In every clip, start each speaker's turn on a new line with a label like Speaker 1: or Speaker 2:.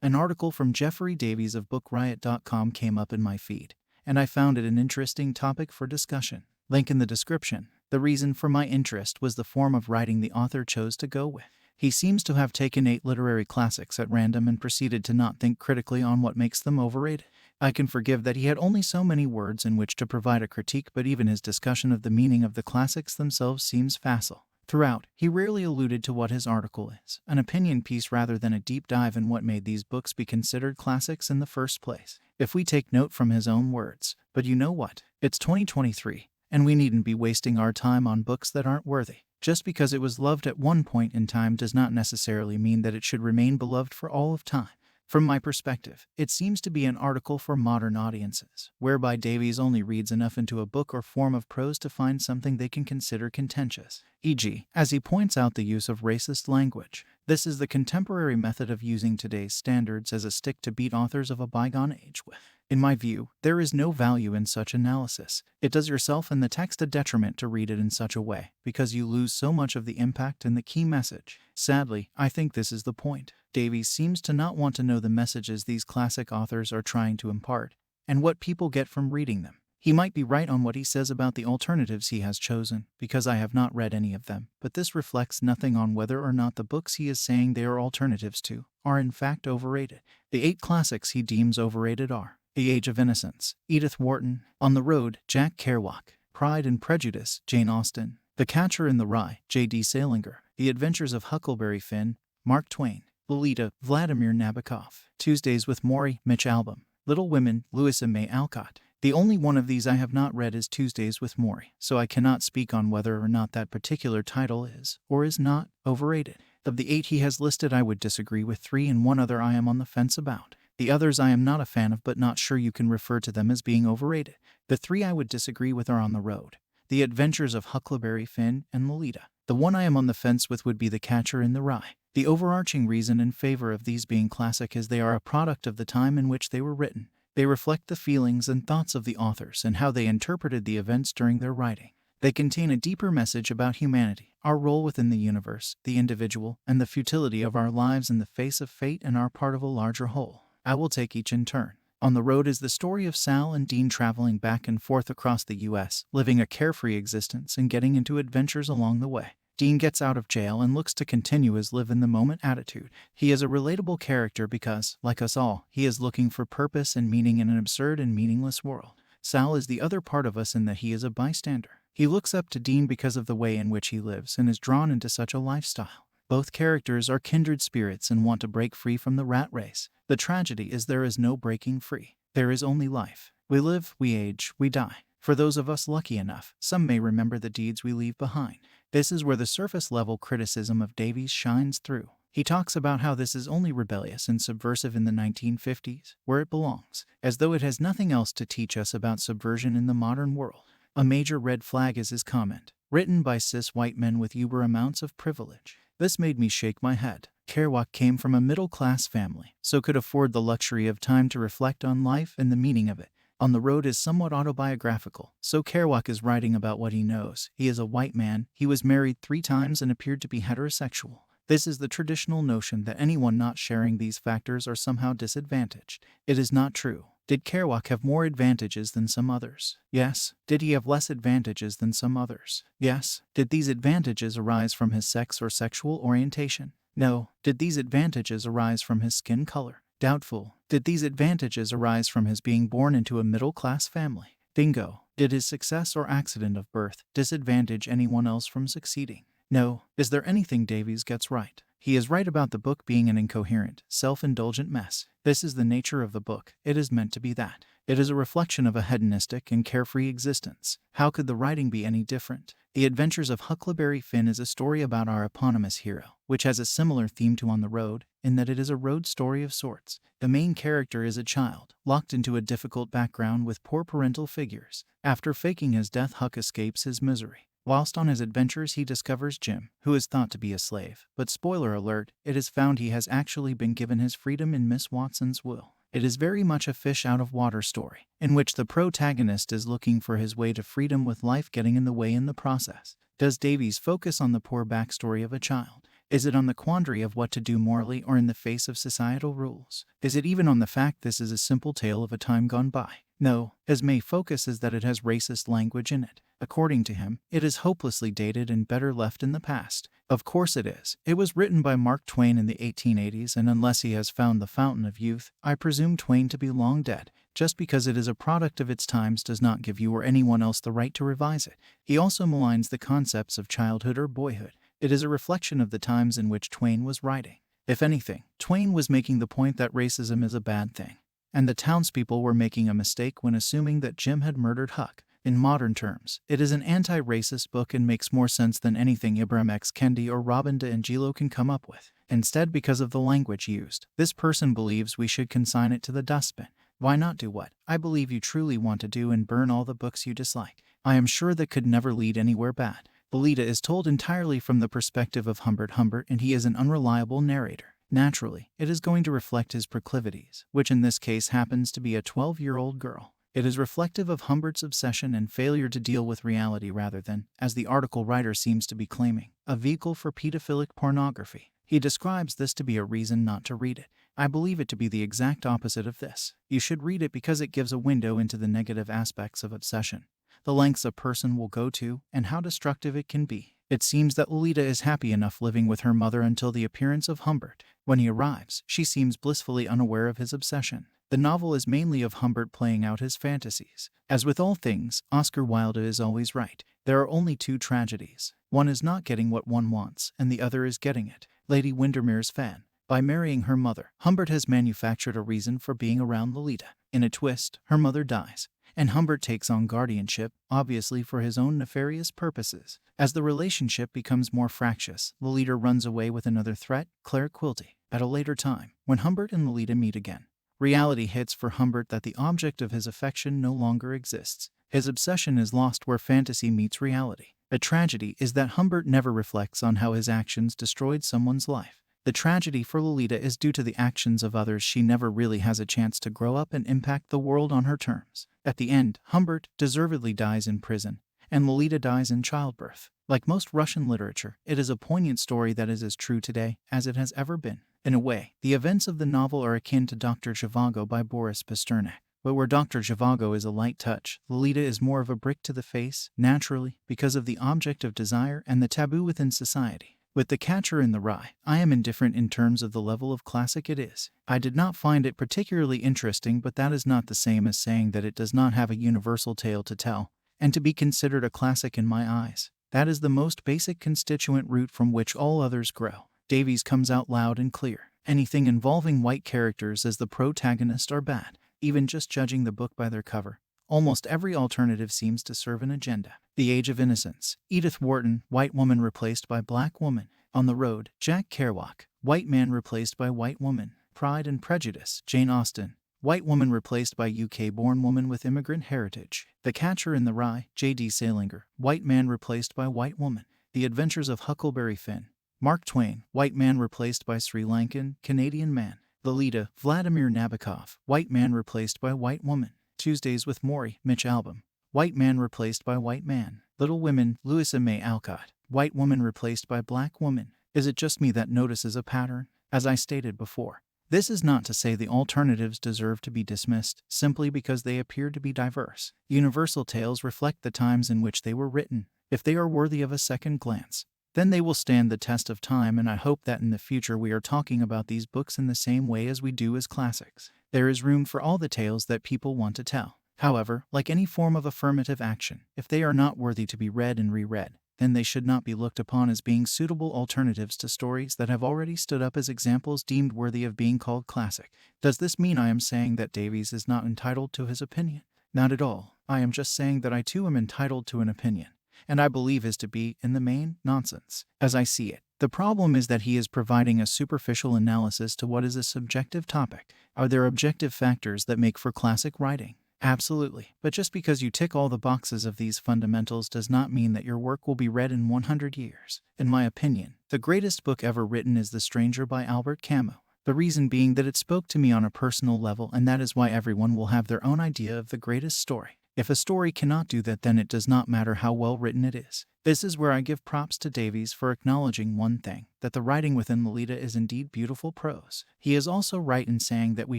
Speaker 1: An article from Jeffrey Davies of BookRiot.com came up in my feed, and I found it an interesting topic for discussion. Link in the description. The reason for my interest was the form of writing the author chose to go with. He seems to have taken 8 literary classics at random and proceeded to not think critically on what makes them overrated. I can forgive that he had only so many words in which to provide a critique, but even his discussion of the meaning of the classics themselves seems facile. Throughout, he rarely alluded to what his article is, an opinion piece rather than a deep dive in what made these books be considered classics in the first place. If we take note from his own words, but you know what? It's 2023, and we needn't be wasting our time on books that aren't worthy. Just because it was loved at one point in time does not necessarily mean that it should remain beloved for all of time. From my perspective, it seems to be an article for modern audiences, whereby Davies only reads enough into a book or form of prose to find something they can consider contentious, e.g., as he points out, the use of racist language. This is the contemporary method of using today's standards as a stick to beat authors of a bygone age with. In my view, there is no value in such analysis. It does yourself and the text a detriment to read it in such a way, because you lose so much of the impact and the key message. Sadly, I think this is the point. Davies seems to not want to know the messages these classic authors are trying to impart, and what people get from reading them. He might be right on what he says about the alternatives he has chosen, because I have not read any of them, but this reflects nothing on whether or not the books he is saying they are alternatives to are in fact overrated. The 8 classics he deems overrated are The Age of Innocence, Edith Wharton; On the Road, Jack Kerouac; Pride and Prejudice, Jane Austen; The Catcher in the Rye, J.D. Salinger; The Adventures of Huckleberry Finn, Mark Twain; Lolita, Vladimir Nabokov; Tuesdays with Morrie, Mitch Albom; Little Women, Louisa May Alcott. The only one of these I have not read is Tuesdays with Morrie, so I cannot speak on whether or not that particular title is, or is not, overrated. Of the 8 he has listed, I would disagree with 3, and one other I am on the fence about. The others I am not a fan of, but not sure you can refer to them as being overrated. The 3 I would disagree with are On the Road, The Adventures of Huckleberry Finn, and Lolita. The one I am on the fence with would be The Catcher in the Rye. The overarching reason in favor of these being classic is they are a product of the time in which they were written. They reflect the feelings and thoughts of the authors and how they interpreted the events during their writing. They contain a deeper message about humanity, our role within the universe, the individual, and the futility of our lives in the face of fate and our part of a larger whole. I will take each in turn. On the Road is the story of Sal and Dean traveling back and forth across the U.S., living a carefree existence and getting into adventures along the way. Dean gets out of jail and looks to continue his live-in-the-moment attitude. He is a relatable character because, like us all, he is looking for purpose and meaning in an absurd and meaningless world. Sal is the other part of us in that he is a bystander. He looks up to Dean because of the way in which he lives and is drawn into such a lifestyle. Both characters are kindred spirits and want to break free from the rat race. The tragedy is there is no breaking free. There is only life. We live, we age, we die. For those of us lucky enough, some may remember the deeds we leave behind. This is where the surface-level criticism of Davies shines through. He talks about how this is only rebellious and subversive in the 1950s, where it belongs, as though it has nothing else to teach us about subversion in the modern world. A major red flag is his comment, written by cis white men with uber amounts of privilege. This made me shake my head. Kerouac came from a middle-class family, so could afford the luxury of time to reflect on life and the meaning of it. On the Road is somewhat autobiographical, so Kerouac is writing about what he knows. He is a white man, he was married 3 times and appeared to be heterosexual. This is the traditional notion that anyone not sharing these factors are somehow disadvantaged. It is not true. Did Kerouac have more advantages than some others? Yes. Did he have less advantages than some others? Yes. Did these advantages arise from his sex or sexual orientation? No. Did these advantages arise from his skin color? Doubtful. Did these advantages arise from his being born into a middle-class family? Bingo. Did his success or accident of birth disadvantage anyone else from succeeding? No. Is there anything Davies gets right? He is right about the book being an incoherent, self-indulgent mess. This is the nature of the book. It is meant to be that. It is a reflection of a hedonistic and carefree existence. How could the writing be any different? The Adventures of Huckleberry Finn is a story about our eponymous hero, which has a similar theme to On the Road, in that it is a road story of sorts. The main character is a child, locked into a difficult background with poor parental figures. After faking his death, Huck escapes his misery. Whilst on his adventures, he discovers Jim, who is thought to be a slave. But spoiler alert, it is found he has actually been given his freedom in Miss Watson's will. It is very much a fish-out-of-water story, in which the protagonist is looking for his way to freedom with life getting in the way in the process. Does Davies focus on the poor backstory of a child? Is it on the quandary of what to do morally or in the face of societal rules? Is it even on the fact this is a simple tale of a time gone by? No, his main focus is that it has racist language in it. According to him, it is hopelessly dated and better left in the past. Of course it is. It was written by Mark Twain in the 1880s, and unless he has found the fountain of youth, I presume Twain to be long dead. Just because it is a product of its times does not give you or anyone else the right to revise it. He also maligns the concepts of childhood or boyhood. It is a reflection of the times in which Twain was writing. If anything, Twain was making the point that racism is a bad thing, and the townspeople were making a mistake when assuming that Jim had murdered Huck. In modern terms, it is an anti-racist book and makes more sense than anything Ibram X. Kendi or Robin DiAngelo can come up with. Instead, because of the language used, this person believes we should consign it to the dustbin. Why not do what I believe you truly want to do and burn all the books you dislike? I am sure that could never lead anywhere bad. Lolita is told entirely from the perspective of Humbert Humbert, and he is an unreliable narrator. Naturally, it is going to reflect his proclivities, which in this case happens to be a 12-year-old girl. It is reflective of Humbert's obsession and failure to deal with reality rather than, as the article writer seems to be claiming, a vehicle for pedophilic pornography. He describes this to be a reason not to read it. I believe it to be the exact opposite of this. You should read it because it gives a window into the negative aspects of obsession, the lengths a person will go to, and how destructive it can be. It seems that Lolita is happy enough living with her mother until the appearance of Humbert. When he arrives, she seems blissfully unaware of his obsession. The novel is mainly of Humbert playing out his fantasies. As with all things, Oscar Wilde is always right. There are only two tragedies. One is not getting what one wants, and the other is getting it. Lady Windermere's fan. By marrying her mother, Humbert has manufactured a reason for being around Lolita. In a twist, her mother dies, and Humbert takes on guardianship, obviously for his own nefarious purposes. As the relationship becomes more fractious, Lolita runs away with another threat, Claire Quilty. At a later time, when Humbert and Lolita meet again, reality hits for Humbert that the object of his affection no longer exists. His obsession is lost where fantasy meets reality. A tragedy is that Humbert never reflects on how his actions destroyed someone's life. The tragedy for Lolita is due to the actions of others. She never really has a chance to grow up and impact the world on her terms. At the end, Humbert deservedly dies in prison, and Lolita dies in childbirth. Like most Russian literature, it is a poignant story that is as true today as it has ever been. In a way, the events of the novel are akin to Dr. Zhivago by Boris Pasternak. But where Dr. Zhivago is a light touch, Lolita is more of a brick to the face, naturally, because of the object of desire and the taboo within society. With The Catcher in the Rye, I am indifferent in terms of the level of classic it is. I did not find it particularly interesting, but that is not the same as saying that it does not have a universal tale to tell, and to be considered a classic in my eyes. That is the most basic constituent root from which all others grow. Davies comes out loud and clear. Anything involving white characters as the protagonist are bad. Even just judging the book by their cover, almost every alternative seems to serve an agenda. The Age of Innocence, Edith Wharton, white woman replaced by black woman. On the Road, Jack Kerouac, white man replaced by white woman. Pride and Prejudice, Jane Austen, white woman replaced by UK-born woman with immigrant heritage. The Catcher in the Rye, J.D. Salinger, white man replaced by white woman. The Adventures of Huckleberry Finn, Mark Twain, white man replaced by Sri Lankan, Canadian man. Lolita, Vladimir Nabokov, white man replaced by white woman. Tuesdays with Morrie, Mitch Albom, white man replaced by white man. Little Women, Louisa May Alcott, white woman replaced by black woman. Is it just me that notices a pattern? As I stated before, this is not to say the alternatives deserve to be dismissed simply because they appear to be diverse. Universal tales reflect the times in which they were written. If they are worthy of a second glance, then they will stand the test of time, and I hope that in the future we are talking about these books in the same way as we do as classics. There is room for all the tales that people want to tell. However, like any form of affirmative action, if they are not worthy to be read and reread, then they should not be looked upon as being suitable alternatives to stories that have already stood up as examples deemed worthy of being called classic. Does this mean I am saying that Davies is not entitled to his opinion? Not at all. I am just saying that I too am entitled to an opinion, and I believe is to be, in the main, nonsense, as I see it. The problem is that he is providing a superficial analysis to what is a subjective topic. Are there objective factors that make for classic writing? Absolutely. But just because you tick all the boxes of these fundamentals does not mean that your work will be read in 100 years. In my opinion, the greatest book ever written is The Stranger by Albert Camus. The reason being that it spoke to me on a personal level, and that is why everyone will have their own idea of the greatest story. If a story cannot do that, then it does not matter how well written it is. This is where I give props to Davies for acknowledging one thing, that the writing within Lolita is indeed beautiful prose. He is also right in saying that we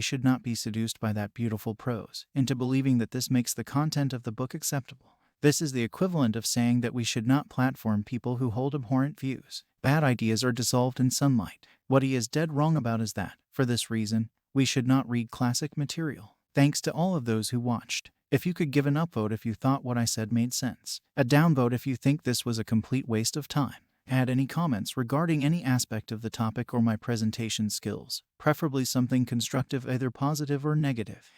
Speaker 1: should not be seduced by that beautiful prose into believing that this makes the content of the book acceptable. This is the equivalent of saying that we should not platform people who hold abhorrent views. Bad ideas are dissolved in sunlight. What he is dead wrong about is that, for this reason, we should not read classic material. Thanks to all of those who watched. If you could give an upvote if you thought what I said made sense. A downvote if you think this was a complete waste of time. Add any comments regarding any aspect of the topic or my presentation skills, preferably something constructive, either positive or negative.